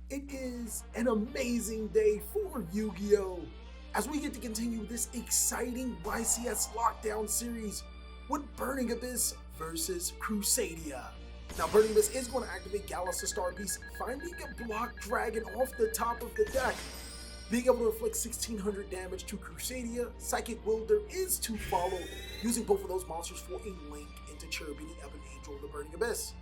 It is an amazing day for Yu-Gi-Oh! As we get to continue this exciting YCS lockdown series with Burning Abyss versus Crusadia. Now, Burning Abyss is going to activate Gallus the Star Beast, finding a block dragon off the top of the deck, being able to inflict 1600 damage to Crusadia. Psychic Wilder is to follow, using both of those monsters for a link into Cherubini, Ebon Angel, the Burning Abyss.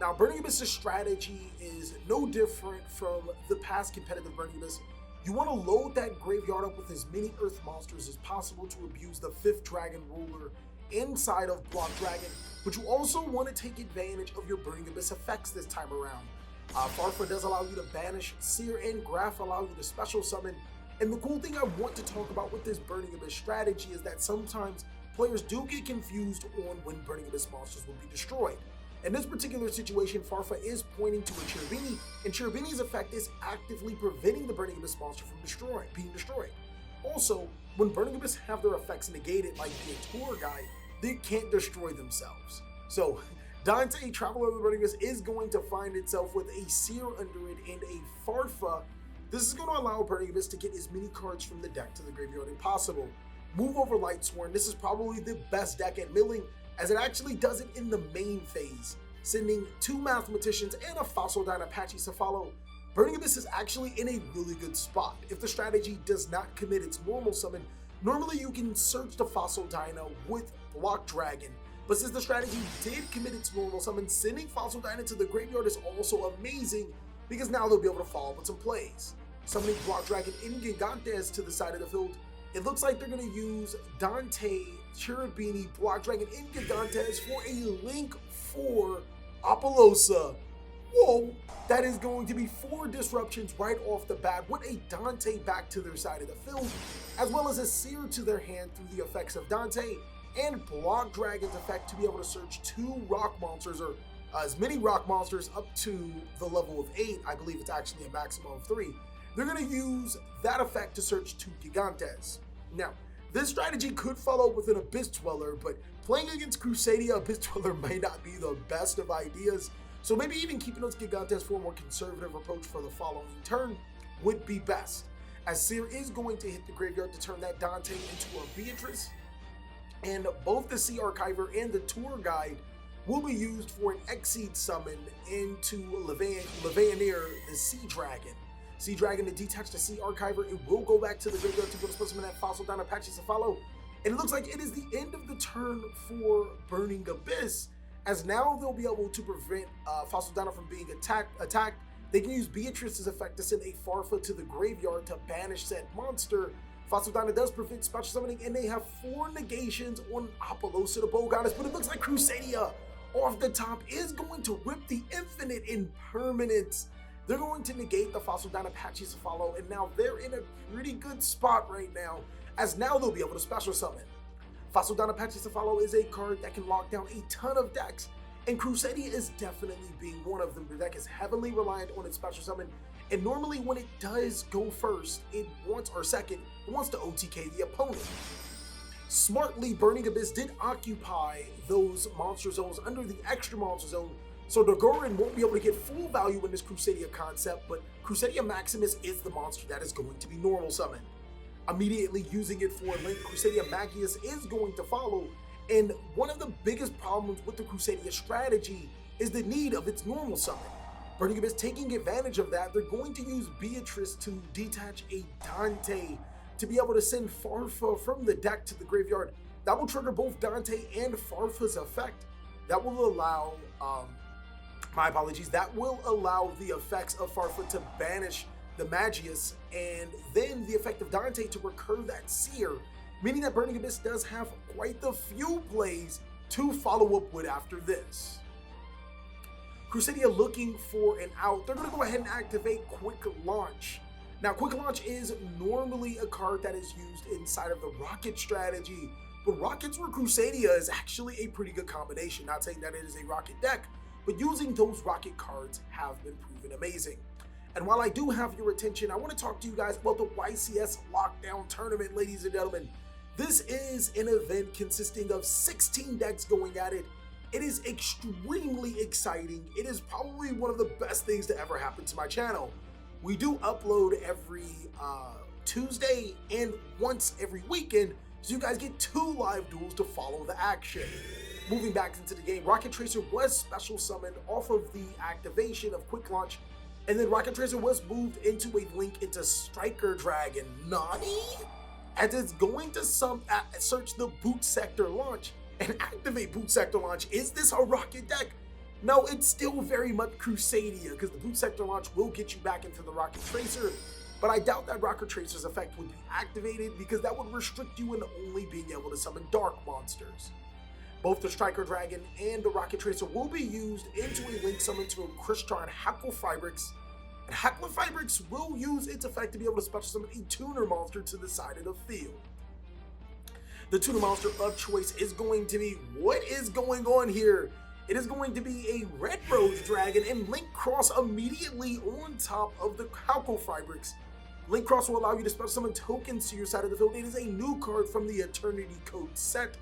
Now, Burning Abyss's strategy is no different from the past competitive Burning Abyss. You want to load that graveyard up with as many Earth monsters as possible to abuse the 5th Dragon Ruler inside of Block Dragon, but you also want to take advantage of your Burning Abyss effects this time around. Farfa does allow you to banish, Seer and Graph allow you to special summon, and the cool thing I want to talk about with this Burning Abyss strategy is that sometimes players do get confused on when Burning Abyss monsters will be destroyed. In this particular situation, Farfa is pointing to a Cherubini, and Cherubini's effect is actively preventing the Burning Abyss monster from being destroyed. Also, when Burning Abyss have their effects negated, like the tour guide, they can't destroy themselves. So, Dante, Traveler of the Burning Abyss, is going to find itself with a Seer under it and a Farfa. This is going to allow Burning Abyss to get as many cards from the deck to the graveyard as possible. Move over Lightsworn. This is probably the best deck at milling, as it actually does it in the main phase, sending 2 Mathematicians and a Fossil Dyna Apache Cephalo. Burning Abyss is actually in a really good spot. If the strategy does not commit its normal summon, normally you can search the Fossil Dyna with Block Dragon, but since the strategy did commit its normal summon, sending Fossil Dyna to the graveyard is also amazing, because now they'll be able to follow up with some plays. Summoning Block Dragon in Gigantes to the side of the field, it looks like they're going to use Dante, Cherubini, Block Dragon in Gigantes for a link for Apollosa. Whoa, that is going to be 4 disruptions right off the bat with a Dante back to their side of the field, as well as a Seer to their hand through the effects of Dante, and Block Dragon's effect to be able to search 2 rock monsters, or as many rock monsters up to the level of 8. I believe it's actually a maximum of 3. They're going to use that effect to search 2 Gigantes. Now, this strategy could follow with an Abyss Dweller, but playing against Crusadia, Abyss Dweller may not be the best of ideas, so maybe even keeping those Gigantes for a more conservative approach for the following turn would be best, as Seer is going to hit the graveyard to turn that Dante into a Beatrice, and both the Sea Archiver and the Tour Guide will be used for an Exceed summon into Levianeer, the Sea Dragon. Sea Dragon to detach the Sea Archiver, it will go back to the graveyard to put a specimen that Fossil Dyna Apache Cephalo, and it looks like it is the end of the turn for Burning Abyss, as now they'll be able to prevent Fossil Dyna from being attacked. They can use Beatrice's effect to send a Farfa to the graveyard to banish said monster. Fossil Dyna does prevent special summoning, and they have 4 negations on Apollosa the Bow Goddess, but it looks like Crusadia off the top is going to rip the Infinite Impermanence. They're going to negate the Fossil Dyna Apache Cephalo, and now they're in a pretty good spot right now, as now they'll be able to special summon. Fossil Dyna Apache Cephalo is a card that can lock down a ton of decks, and Crusadia is definitely being one of them. The deck is heavily reliant on its special summon, and normally when it does go first, it wants to OTK the opponent. Smartly, Burning Abyss did occupy those monster zones under the extra monster zone, so Dogoran won't be able to get full value in this Crusadia concept, but Crusadia Maximus is the monster that is going to be normal summoned. Immediately using it for a link, Crusadia Magius is going to follow, and one of the biggest problems with the Crusadia strategy is the need of its normal summon. Burning Abyss taking advantage of that, they're going to use Beatrice to detach a Dante to be able to send Farfa from the deck to the graveyard. That will trigger both Dante and Farfa's effect. That will allow that will allow the effects of Farfa to banish the Magius, and then the effect of Dante to recur that Seer, meaning that Burning Abyss does have quite the few plays to follow up with after this. Crusadia looking for an out. They're going to go ahead and activate Quick Launch. Now, Quick Launch is normally a card that is used inside of the Rocket strategy, but Rockets for Crusadia is actually a pretty good combination. Not saying that it is a Rocket deck, but using those Rocket cards have been proven amazing. And while I do have your attention, I want to talk to you guys about the YCS Lockdown Tournament, ladies and gentlemen. This is an event consisting of 16 decks going at it. It is extremely exciting. It is probably one of the best things to ever happen to my channel. We do upload every Tuesday and once every weekend, so you guys get 2 live duels to follow the action. Moving back into the game, Rocket Tracer was special summoned off of the activation of Quick Launch, and then Rocket Tracer was moved into a link into Striker Dragon. Nani? As it's going to search the Boot Sector launch and activate Boot Sector launch. Is this a Rocket deck? No, it's still very much Crusadia, because the Boot Sector launch will get you back into the Rocket Tracer, but I doubt that Rocket Tracer's effect would be activated, because that would restrict you in only being able to summon dark monsters. Both the Striker Dragon and the Rocket Tracer will be used into a link summon to a Crystal and Hacklefibrix, and Hacklefibrix will use its effect to be able to special summon a tuner monster to the side of the field. The tuner monster of choice is going to be, what is going on here? It is going to be a Red Rose Dragon and Link Cross immediately on top of the Hacklefibrix. Link Cross will allow you to special summon tokens to your side of the field. It is a new card from the Eternity Code set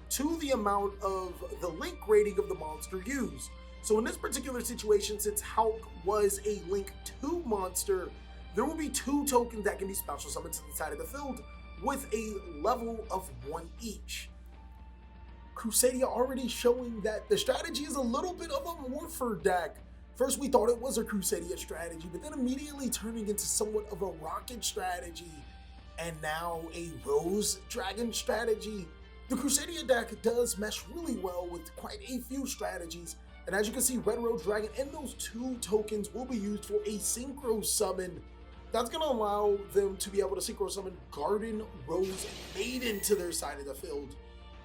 to the amount of the Link rating of the monster used. So in this particular situation, since Hulk was a Link 2 monster, there will be 2 tokens that can be special summoned to the side of the field with a level of 1 each. Crusadia already showing that the strategy is a little bit of a morpher deck. First we thought it was a Crusadia strategy, but then immediately turning into somewhat of a Rocket strategy, and now a Rose Dragon strategy. The Crusadia deck does mesh really well with quite a few strategies, and as you can see, Red Rose Dragon and those 2 tokens will be used for a Synchro Summon. That's going to allow them to be able to Synchro Summon Garden Rose Maiden to their side of the field.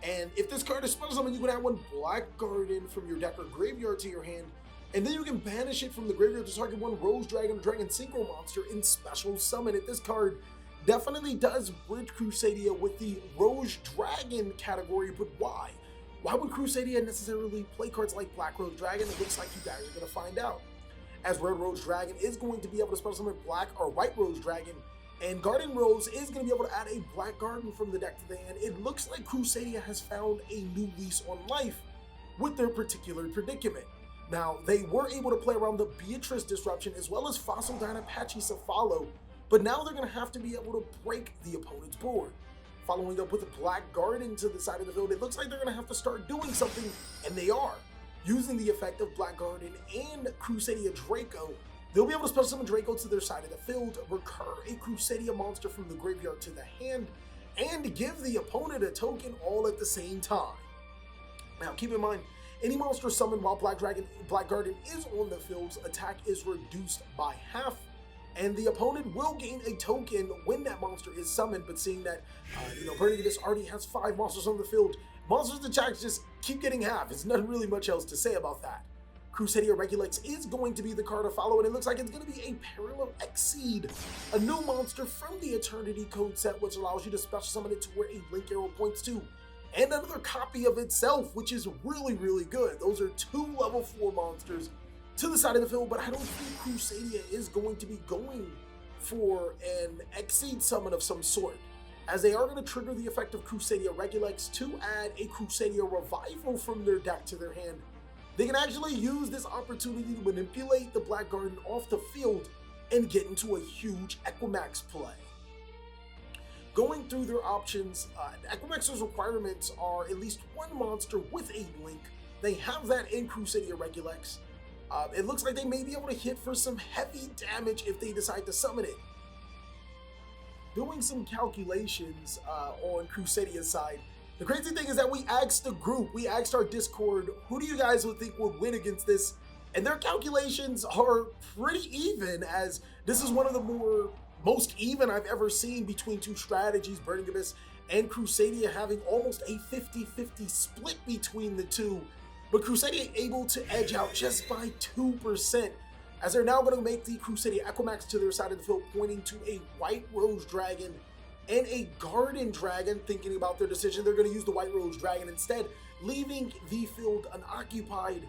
And if this card is special summon, you can add 1 Black Garden from your deck or graveyard to your hand, and then you can banish it from the graveyard to target 1 Rose Dragon or Dragon Synchro monster in special summon it. This card definitely does bridge Crusadia with the Rose Dragon category, but why? Why would Crusadia necessarily play cards like Black Rose Dragon? It looks like you guys are going to find out, as Red Rose Dragon is going to be able to special summon Black or White Rose Dragon, and Garden Rose is going to be able to add a Black Garden from the deck to the hand. It looks like Crusadia has found a new lease on life with their particular predicament. Now, they were able to play around the Beatrice Disruption as well as Fossil Dynapachi Cephalo, but now they're going to have to be able to break the opponent's board. Following up with a Black Garden to the side of the field, it looks like they're going to have to start doing something, and they are. Using the effect of Black Garden and Crusadia Draco, they'll be able to special summon Draco to their side of the field, recur a Crusadia monster from the graveyard to the hand, and give the opponent a token all at the same time. Now keep in mind, any monster summoned while Black Garden is on the field's attack is reduced by half, and the opponent will gain a token when that monster is summoned. But seeing that, Burning Abyss already has 5 monsters on the field, monsters' attacks just keep getting half. There's not really much else to say about that. Crusadia Regulax is going to be the card to follow, and it looks like it's going to be a Parallel Exceed, a new monster from the Eternity Code set, which allows you to special summon it to where a Link Arrow points to, and another copy of itself, which is really, really good. Those are 2 level 4 monsters to the side of the field, but I don't think Crusadia is going to be going for an Exceed summon of some sort, as they are going to trigger the effect of Crusadia Regulax to add a Crusadia Revival from their deck to their hand. They can actually use this opportunity to manipulate the Black Garden off the field and get into a huge Equimax play. Going through their options, Equimax's requirements are at least 1 monster with a Link. They have that in Crusadia Regulax. It looks like they may be able to hit for some heavy damage if they decide to summon it. Doing some calculations on Crusadia's side, the crazy thing is that we asked the group, we asked our Discord, who do you guys would think would win against this? And their calculations are pretty even, as this is one of the most even I've ever seen between 2 strategies, Burning Abyss and Crusadia having almost a 50-50 split between the 2. But Crusadia able to edge out just by 2%, as they're now going to make the Crusadia Equimax to their side of the field, pointing to a White Rose Dragon and a Garden Dragon. Thinking about their decision, they're going to use the White Rose Dragon instead, leaving the field unoccupied.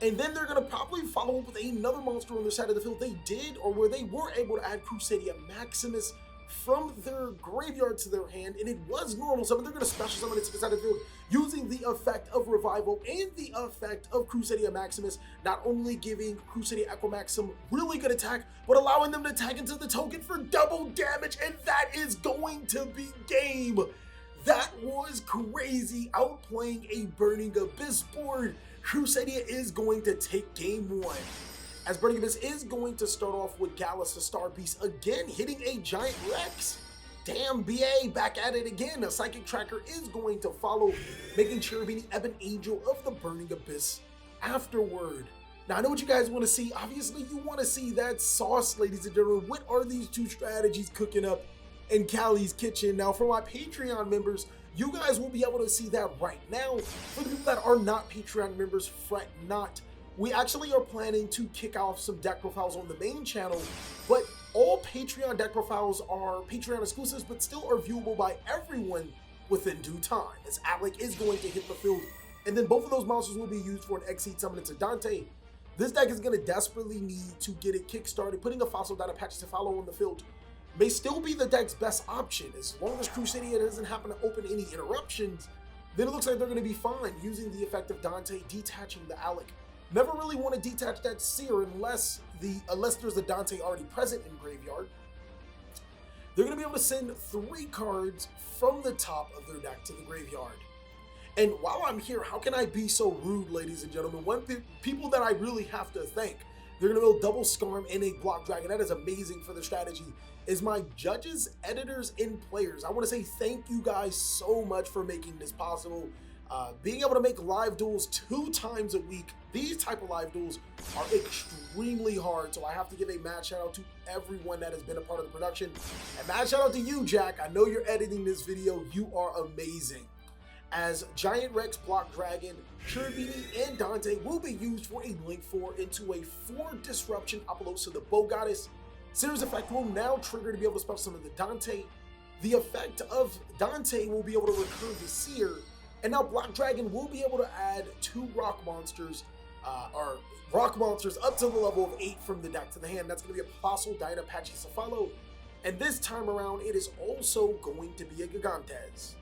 And then they're going to probably follow up with another monster on their side of the field. They did, or where they were able to add Crusadia Maximus from their graveyard to their hand, and it was normal summon. They're going to special summon it to the side of the field using the effect of Revival and the effect of Crusadia Maximus, not only giving Crusadia Aquamax some really good attack, but allowing them to attack into the token for double damage, and that is going to be game. That was crazy, outplaying a Burning Abyss board. Crusadia is going to take game one, as Burning Abyss is going to start off with Gallus the Star Beast again, hitting a Giant Rex. Damn, BA, back at it again. A Psychic Tracker is going to follow, making Cherubini Ebon Angel of the Burning Abyss afterward. Now, I know what you guys want to see. Obviously, you want to see that sauce, ladies and gentlemen. What are these two strategies cooking up in Cali's kitchen? Now, for my Patreon members, you guys will be able to see that right now. For the people that are not Patreon members, fret not. We actually are planning to kick off some deck profiles on the main channel, but all Patreon deck profiles are Patreon exclusives, but still are viewable by everyone within due time, as Alec is going to hit the field, and then both of those monsters will be used for an Exceed summon into Dante. This deck is going to desperately need to get it kickstarted. Putting a Fossil Dynapachi to follow on the field may still be the deck's best option. As long as Crusadia doesn't happen to open any interruptions, then it looks like they're going to be fine using the effect of Dante, detaching the Alec. Never really want to detach that Seer unless there's a Dante already present in graveyard. They're going to be able to send 3 cards from the top of their deck to the graveyard. And while I'm here, how can I be so rude, ladies and gentlemen? People that I really have to thank, they're going to build double Skarm and a Block Dragon. That is amazing for the strategy. Is my judges, editors, and players. I want to say thank you guys so much for making this possible. Being able to make live duels 2 times a week, these type of live duels are extremely hard, so I have to give a mad shout out to everyone that has been a part of the production. And mad shout out to you, Jack. I know you're editing this video. You are amazing. As Giant Rex, Block Dragon, Cherubini, and Dante will be used for a Link 4 into a 4 Disruption Apollosa the Bow Goddess. Series effect will now trigger to be able to special summon the Dante. The effect of Dante will be able to recur the Seer. And now Block Dragon will be able to add 2 rock monsters, up to the level of 8 from the deck to the hand. That's going to be a Fossil Dynapachi Cephalo. And this time around, it is also going to be a Gigantes.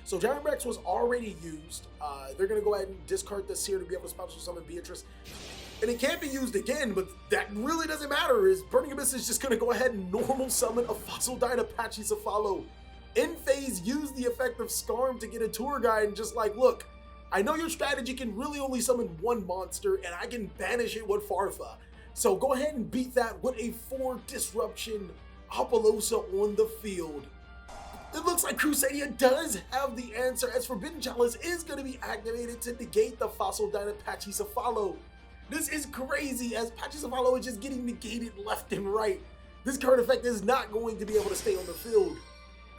So Giant Rex was already used. They're going to go ahead and discard the Seer to be able to special summon Beatrice. And it can't be used again, but that really doesn't matter. Is Burning Abyss is just going to go ahead and normal summon a Fossil Dynapachi Cephalo. In phase, use the effect of Skarm to get a tour guide and just like, look, I know your strategy can really only summon 1 monster and I can banish it with Farfa. So go ahead and beat that with a 4 Disruption Apollosa on the field. It looks like Crusadia does have the answer, as Forbidden Chalice is going to be activated to negate the Fossil Dynapachi Cephalo. This is crazy, as Pachycephalo is just getting negated left and right. This card effect is not going to be able to stay on the field.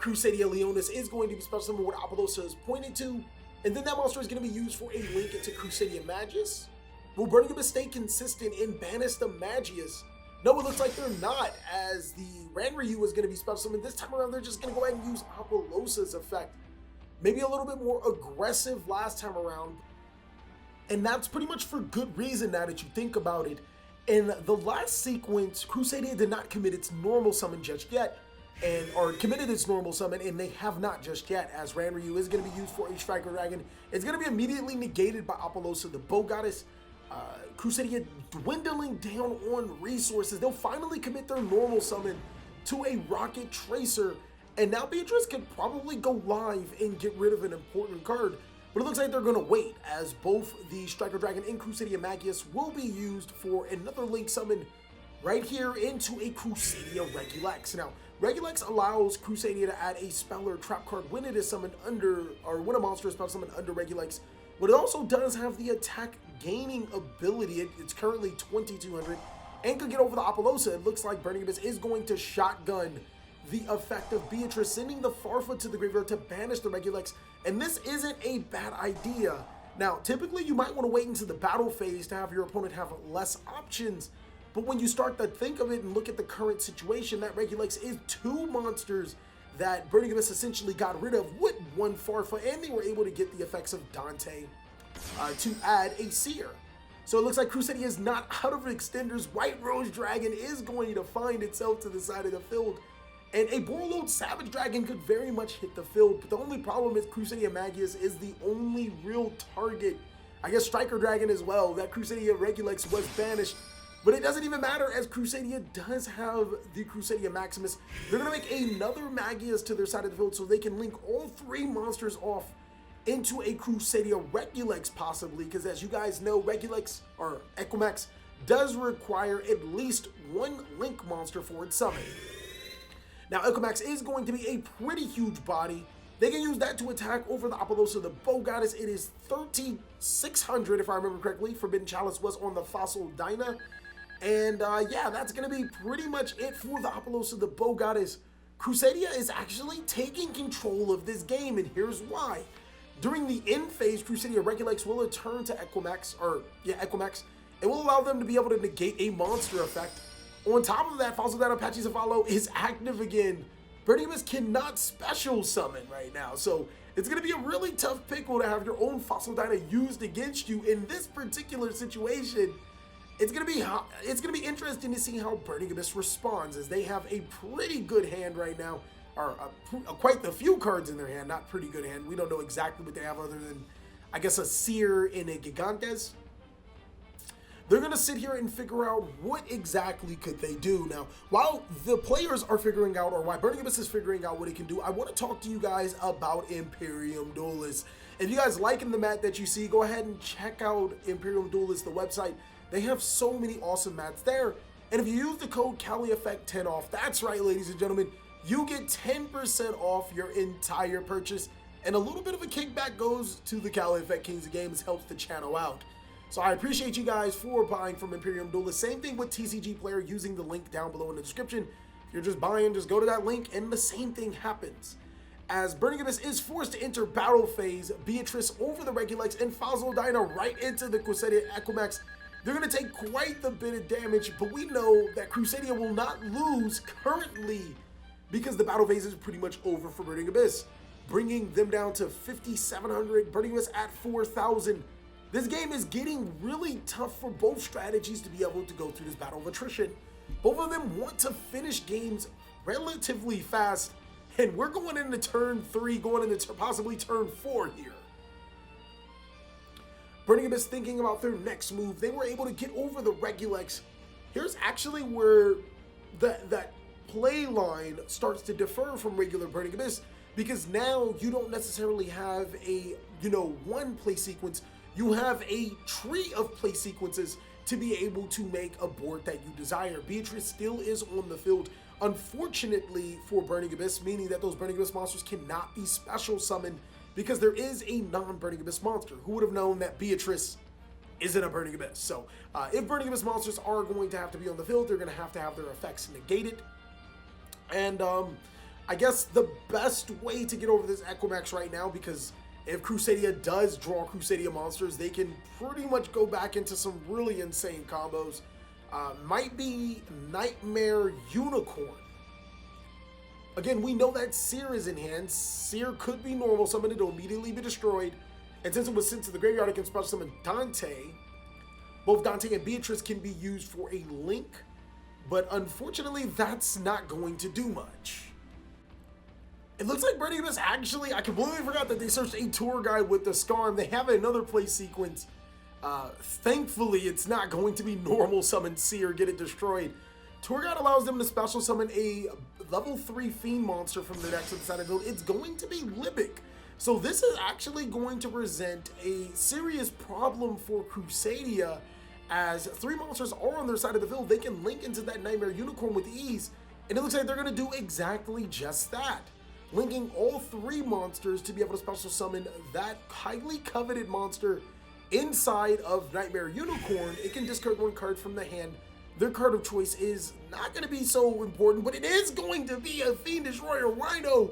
Crusadia Leonis is going to be special summoned what Apollosa is pointed to, and then that monster is going to be used for a link into Crusadia Magus. Will Burning Abyss stay consistent and banish the Magius? No, it looks like they're not, as the Ranryu is going to be special summoned. This time around, they're just going to go ahead and use Apollosa's effect. Maybe a little bit more aggressive last time around, and that's pretty much for good reason now that you think about it. In the last sequence, Crusadia did not commit its normal summon just yet, or committed its normal summon, and they have not just yet, as Ranryu is going to be used for a Striker Dragon. It's going to be immediately negated by Apollosa the Bow Goddess. Crusadia dwindling down on resources. They'll finally commit their normal summon to a Rocket Tracer, and now Beatrice can probably go live and get rid of an important card. But it looks like they're going to wait, as both the Striker Dragon and Crusadia Magus will be used for another Link summon right here into a Crusadia Regulex. Now, Regulex allows Crusadia to add a spell or trap card when it is summoned under, or when a monster is spell summoned under Regulex, but it also does have the attack gaining ability. It's currently 2200 and could get over the Apollosa. It looks like Burning Abyss is going to shotgun the effect of Beatrice, sending the Farfa to the graveyard to banish the Regulex, and this isn't a bad idea. Now, typically you might want to wait into the battle phase to have your opponent have less options, but when you start to think of it and look at the current situation, that Regulex is 2 monsters that Burning Abyss essentially got rid of with 1 Farfa, and they were able to get the effects of Dante to add a Seer. So it looks like Crusadia is not out of extenders. White Rose Dragon is going to find itself to the side of the field, And a Borreload Savage Dragon could very much hit the field, but the only problem is Crusadia Magius is the only real target. I guess Striker Dragon as well. That Crusadia Regulex was banished, but it doesn't even matter as Crusadia does have the Crusadia Maximus. They're going to make another Magius to their side of the field so they can link all 3 monsters off into a Crusadia Regulex possibly, because as you guys know, Regulex or Equimax does require at least 1 link monster for its summon. Now, Equimax is going to be a pretty huge body. They can use that to attack over the Apollosa, the Bow Goddess. It is 3,600, if I remember correctly. Forbidden Chalice was on the Fossil Dyna. And yeah, that's going to be pretty much it for the Apollosa, the Bow Goddess. Crusadia is actually taking control of this game, and here's why. During the end phase, Crusadia Regulex will return to Equimax. It will allow them to be able to negate a monster effect. On top of that, Fossil Dyna Apache Cephalo is active again. Burning Abyss cannot special summon right now, so it's going to be a really tough pickle to have your own Fossil Dyna used against you in this particular situation. It's going to be interesting to see how Burning Abyss responds, as they have a pretty good hand right now, or quite a few cards in their hand. Not pretty good hand. We don't know exactly what they have other than, I guess, a Seer and a Gigantes. They're going to sit here and figure out what exactly could they do. Now, while the players are figuring out, or why Burning Abyss is figuring out what it can do, I want to talk to you guys about Imperium Duelist. If you guys liking the mat that you see, go ahead and check out Imperium Duelist, the website. They have so many awesome mats there. And if you use the code CaliEffect 10 off, that's right, ladies and gentlemen, you get 10% off your entire purchase. And a little bit of a kickback goes to the CaliEffect Kings of Games, helps the channel out. So I appreciate you guys for buying from Imperium Duelist. Same thing with TCGPLAYER, using the link down below in the description. If you're just buying, just go to that link and the same thing happens. As Burning Abyss is forced to enter battle phase, Beatrice over the Regulex and Fossil Dyna right into the Crusadia Equimax. They're going to take quite the bit of damage, but we know that Crusadia will not lose currently because the battle phase is pretty much over for Burning Abyss, bringing them down to 5,700, Burning Abyss at 4,000. This game is getting really tough for both strategies to be able to go through this battle of attrition. Both of them want to finish games relatively fast, and we're going into turn 3, going into possibly turn 4 here. Burning Abyss thinking about their next move. They were able to get over the Regulex. Here's actually where that play line starts to differ from regular Burning Abyss, because now you don't necessarily have a, one play sequence. You have a tree of play sequences to be able to make a board that you desire. Beatrice still is on the field, unfortunately for Burning Abyss, meaning that those Burning Abyss monsters cannot be special summoned because there is a non-Burning Abyss monster. Who would have known that Beatrice isn't a Burning Abyss? So if Burning Abyss monsters are going to have to be on the field, they're going to have their effects negated. And I guess the best way to get over this Equimax right now, because if Crusadia does draw Crusadia monsters, they can pretty much go back into some really insane combos. Might be Nightmare Unicorn. Again, we know that Seer is in hand. Seer could be normal summoned, it'll immediately be destroyed. And since it was sent to the graveyard, it can special summon Dante. Both Dante and Beatrice can be used for a link, but unfortunately, that's not going to do much. It looks like Burning Abyss actually, I completely forgot that they searched a tour guide with the Scarm. They have another play sequence. Thankfully, it's not going to be normal summon Seer, get it destroyed. Tour guide allows them to special summon a level 3 Fiend monster from the next side of the field. It's going to be Libic. So this is actually going to present a serious problem for Crusadia, as 3 monsters are on their side of the field. They can link into that Nightmare Unicorn with ease, and it looks like they're going to do exactly just that. Linking all 3 monsters to be able to special summon that highly coveted monster inside of Nightmare Unicorn. It can discard 1 card from the hand. Their card of choice is not going to be so important, but it is going to be a Fiendish Royal Rhino.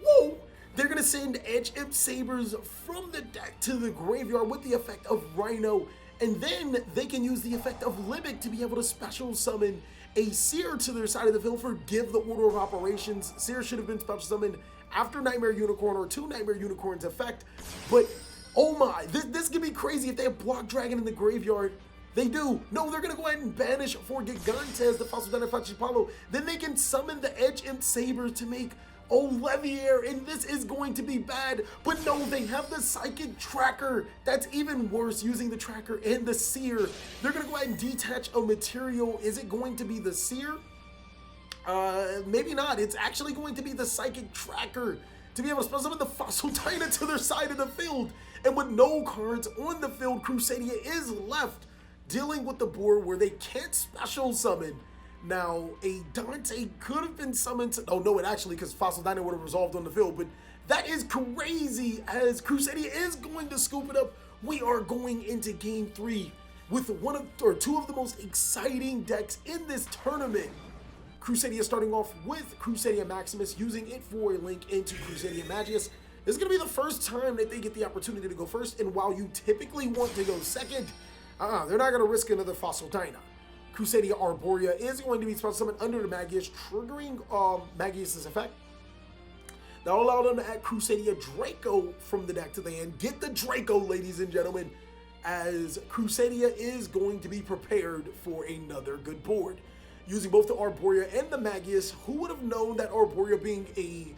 Whoa! They're going to send Edge Imp Sabers from the deck to the graveyard with the effect of Rhino, and then they can use the effect of Libic to be able to special summon a Seer to their side of the field. Forgive the order of operations. Seer should have been special summoned after Nightmare Unicorn or 2 Nightmare Unicorns effect. But oh my, this could be crazy if they have Block Dragon in the graveyard. They do. No, they're going to go ahead and banish for Gigantes, the Fossil Dynamax Apollo. Then they can summon the Edge Imp Saber to make Olivier, and this is going to be bad. But no, they have the Psychic Tracker. That's even worse, using the Tracker and the Seer. They're going to go ahead and detach a material. Is it going to be the Seer? Maybe not. It's actually going to be the Psychic Tracker to be able to spell summon the Fossil Dyna to their side of the field. And with no cards on the field, Crusadia is left dealing with the board where they can't special summon. Now, a Dante could have been summoned to, oh no, it actually, because Fossil Dyna would have resolved on the field, but that is crazy, as Crusadia is going to scoop it up. We are going into game 3 with two of the most exciting decks in this tournament. Crusadia starting off with Crusadia Maximus, using it for a link into Crusadia Magius. This is going to be the first time that they get the opportunity to go first, and while you typically want to go second, they're not going to risk another Fossil Dyna. Crusadia Arborea is going to be special summoned under the Magius, triggering Magius' effect. That'll allow them to add Crusadia Draco from the deck to the hand. Get the Draco, ladies and gentlemen, as Crusadia is going to be prepared for another good board. Using both the Arborea and the Magius, who would have known that Arborea being a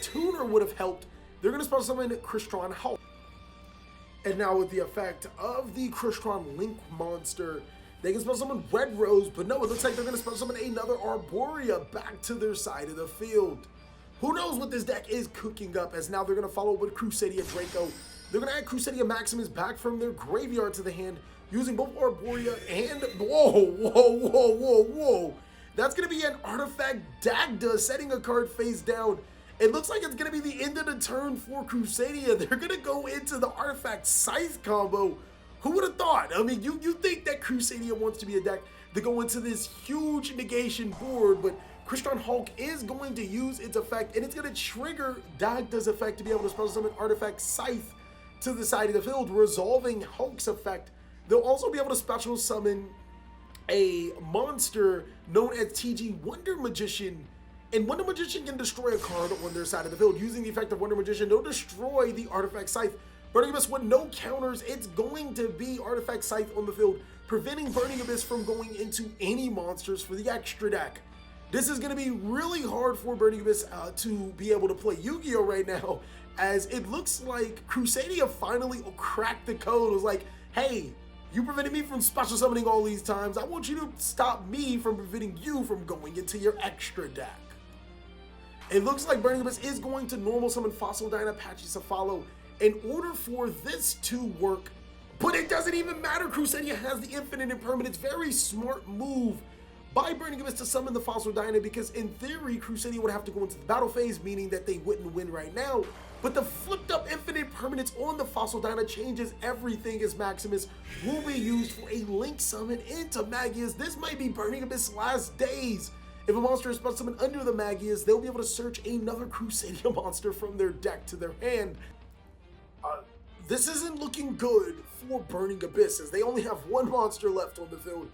tuner would have helped? They're going to special summon Crystron Hulk. And now with the effect of the Crystron Link monster, they can special summon Red Rose, but no, it looks like they're going to special summon another Arborea back to their side of the field. Who knows what this deck is cooking up, as now they're going to follow with Crusadia Draco. They're going to add Crusadia Maximus back from their graveyard to the hand, using both Arborea and... Whoa. That's going to be an Artifact Dagda, setting a card face down. It looks like it's going to be the end of the turn for Crusadia. They're going to go into the Artifact Scythe combo. Who would have thought? I mean, you think that Crusadia wants to be a deck to go into this huge negation board, but Crystron Hulk is going to use its effect, and it's going to trigger Dagda's effect to be able to special summon Artifact Scythe to the side of the field, resolving Hulk's effect. They'll also be able to special summon a monster known as TG Wonder Magician, and Wonder Magician can destroy a card on their side of the field. Using the effect of Wonder Magician, they'll destroy the Artifact Scythe. Burning Abyss with no counters, it's going to be Artifact Scythe on the field, preventing Burning Abyss from going into any monsters for the extra deck. This is going to be really hard for Burning Abyss to be able to play Yu-Gi-Oh! Right now, as it looks like Crusadia finally cracked the code. It was like, hey, you prevented me from special summoning all these times. I want you to stop me from preventing you from going into your extra deck. It looks like Burning Abyss is going to normal summon Fossil Dyna Pachycephalo in order for this to work, but it doesn't even matter. Crusadia has the infinite impermanence. Very smart move by Burning Abyss to summon the Fossil Dyna, because in theory, Crusadia would have to go into the battle phase, meaning that they wouldn't win right now. But the flipped up infinite permanence on the Fossil Dyna changes everything, as Maximus will be used for a link summon into Magius. This might be Burning Abyss' last days. If a monster is special summoned under the Magius, they'll be able to search another Crusadia monster from their deck to their hand. This isn't looking good for Burning Abyss, as they only have one monster left on the field.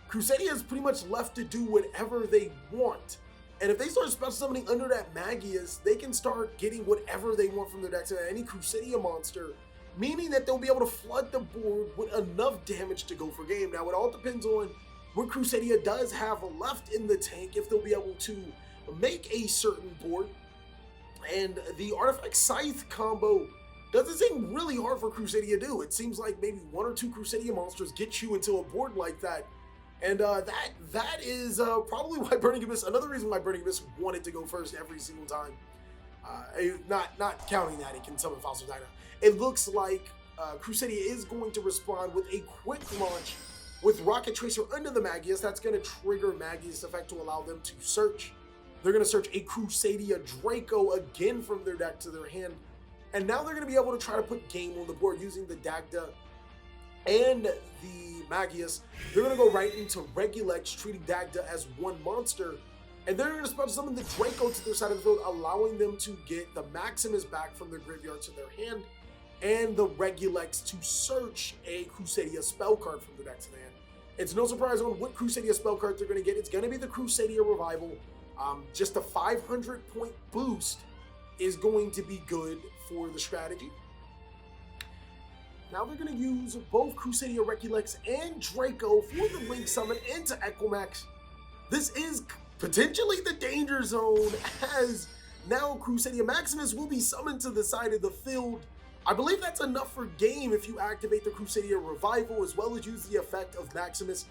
Crusadia is pretty much left to do whatever they want. And if they start special summoning under that Magius, they can start getting whatever they want from their decks, any Crusadia monster, meaning that they'll be able to flood the board with enough damage to go for game. Now, it all depends on what Crusadia does have left in the tank, if they'll be able to make a certain board. And the Artifact Scythe combo doesn't seem really hard for Crusadia to do. It seems like maybe one or two Crusadia monsters get you into a board like that. And that is probably why Burning Abyss, another reason why Burning Abyss wanted to go first every single time. Not counting that it can summon Fossil Dyna. It looks like Crusadia is going to respond with a quick launch with Rocket Tracer under the Magius. That's going to trigger Magius effect to allow them to search. They're going to search a Crusadia Draco again from their deck to their hand. And now they're going to be able to try to put game on the board using the Dagda and the Magius. They're going to go right into Regulex, treating Dagda as one monster. And they're going to special summon the Draco to their side of the field, allowing them to get the Maximus back from their graveyard to their hand, and the Regulex to search a Crusadia spell card from their deck to their hand. It's no surprise on what Crusadia spell card they're going to get. It's going to be the Crusadia Revival. Just a 500 point boost is going to be good for the strategy. Now they're going to use both Crusadia Reculex and Draco for the Link Summon into Equimax. This is potentially the danger zone, as now Crusadia Maximus will be summoned to the side of the field. I believe that's enough for game if you activate the Crusadia Revival as well as use the effect of Maximus.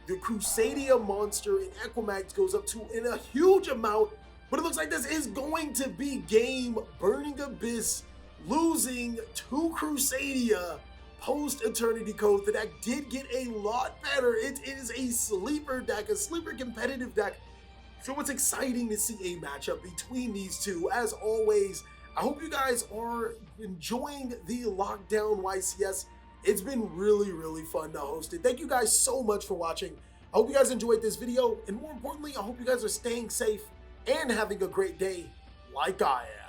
The Crusadia monster in Equimax goes up to in a huge amount, but it looks like this is going to be game. Burning Abyss losing to Crusadia post Eternity Code. The deck did get a lot better. It is a sleeper deck, a sleeper competitive deck. So it's exciting to see a matchup between these two. As always, I hope you guys are enjoying the Lockdown YCS. It's been really, really fun to host it. Thank you guys so much for watching. I hope you guys enjoyed this video, and more importantly, I hope you guys are staying safe and having a great day like I am.